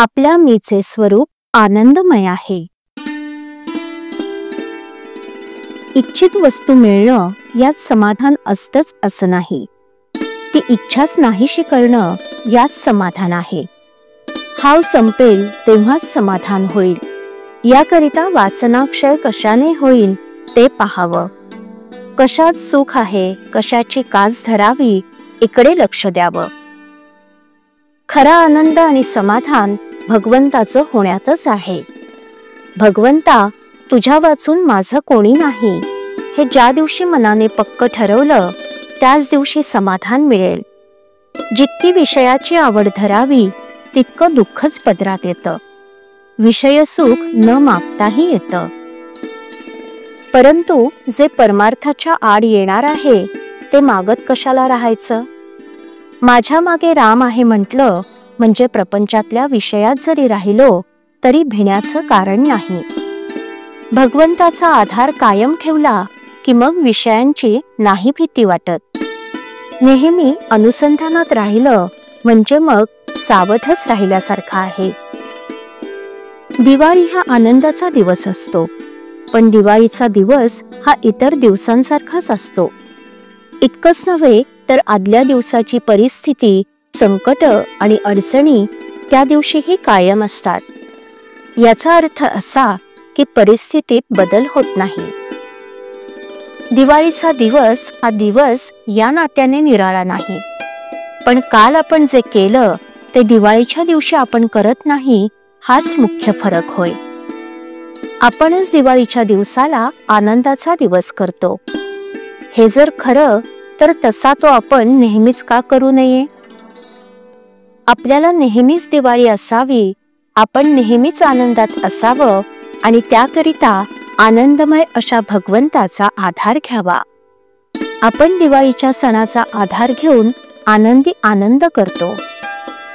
आपल्या मीचे स्वरूप आनंदमय आहे. इच्छित वस्तू मिळणं यात समाधान असतंच असं नाही. ती इच्छाच नाहीशी करणं यात समाधान आहे. हाव संपेल तेव्हाच समाधान होईल. याकरिता वासनाक्षय कशाने होईल ते पाहावं. कशात सुख आहे, कशाची कास धरावी, इकडे लक्ष द्यावं. खरा आनंद आणि समाधान भगवंताचं होण्यातच आहे. भगवंता, तुझ्या वाचून माझं कोणी नाही, हे ज्या दिवशी मनाने पक्क ठरवलं त्याच दिवशी समाधान मिळेल. जितकी विषयाची आवड धरावी तितकं दुःखच पदरात येतं. विषय सुख न मागताही येतं. परंतु जे परमार्थाच्या आड येणार आहे ते मागत कशाला राहायचं. माझ्या मागे राम आहे म्हटलं म्हणजे प्रपंचातल्या विषयात जरी राहिलो तरी भिण्याचं कारण नाही. भगवंताचा आधार कायम ठेवला की मग विषयांची नाही भीती वाटत. नेहमी अनुसंधानात राहिलं म्हणजे मग सावधच राहिल्यासारखं आहे. दिवाळी हा आनंदाचा दिवस असतो, पण दिवाळीचा दिवस हा इतर दिवसांसारखाच असतो. इतकंच नव्हे तर आदल्या दिवसाची परिस्थिती, संकट आणि अडचणी त्या दिवशीही कायम असतात. याचा अर्थ असा की परिस्थितीत बदल होत नाही. दिवाळीचा दिवस हा दिवस या नात्याने निराळा नाही, पण काल आपण जे केलं ते दिवाळीच्या दिवशी आपण करत नाही, हाच मुख्य फरक होय. आपणच दिवाळीच्या दिवसाला आनंदाचा दिवस करतो. हे जर खरं तर तसा तो आपण नेहमीच का करू नये. आपल्याला नेहमीच दिवाळी असावी, आपण नेहमीच आनंदात असावं आणि त्याकरिता आनंदमय अशा भगवंताचा आधार घ्यावा. आपण दिवाळीच्या सणाचा आधार घेऊन आनंदी आनंद करतो.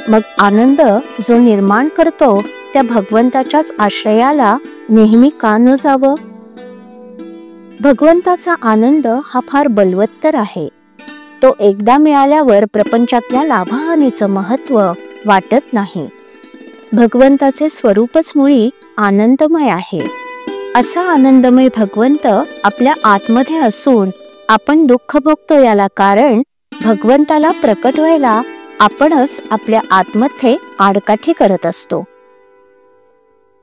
मग आनंद जो निर्माण करतो त्या भगवंताच्याच आश्रयाला नेहमी का न जावं. भगवंताचा आनंद हा फार बलवत्तर आहे. तो एकदा मिळाल्यावर प्रपंचातल्या लाभहानीचं महत्व वाटत नाही. भगवंताचे स्वरूपच मुळी आनंदमय आहे. असा आनंदमय भगवंत आपल्या आतमध्ये असून आपण दुःख भोगतो याला कारण भगवंताला प्रकट व्हायला आपणच आपल्या आतमध्ये आडकाठी करत असतो.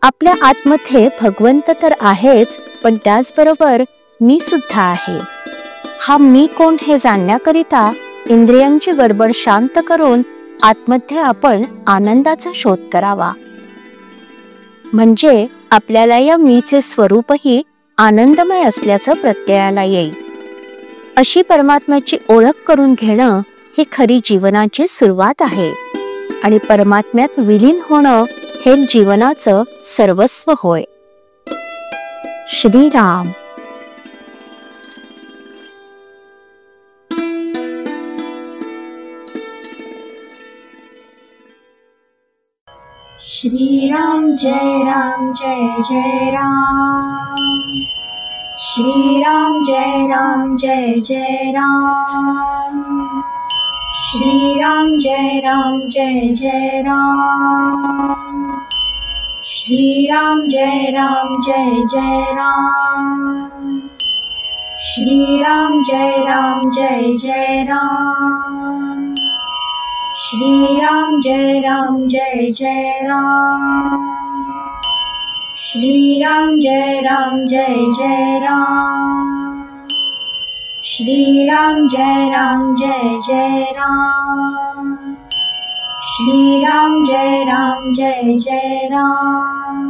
आपल्या आतमध्ये भगवंत तर आहेच, पण त्याचबरोबर मी सुद्धा आहे. हा मी कोण हे जाणण्याकरिता इंद्रियांची गडबड शांत करून आतमध्ये आपण आनंदाचा शोध करावा. म्हणजे आपल्याला या मीचे स्वरूपही आनंदमय असल्याचं प्रत्ययाला येईल. अशी परमात्म्याची ओळख करून घेणं ही खरी जीवनाची सुरुवात आहे आणि परमात्म्यात विलीन होणं हे जीवनाचं सर्वस्व होय. श्रीराम. श्रीराम जय राम जय जय राम. श्रीराम जय राम जय जय राम. श्रीराम जय राम जय जय राम. श्रीराम जय राम जय जय राम. श्रीराम जय राम जय जय राम. श्रीराम जय राम जय जय राम. श्रीराम जय राम जय जय राम. श्रीराम जय राम जय जय राम. श्रीराम जय राम जय जय राम.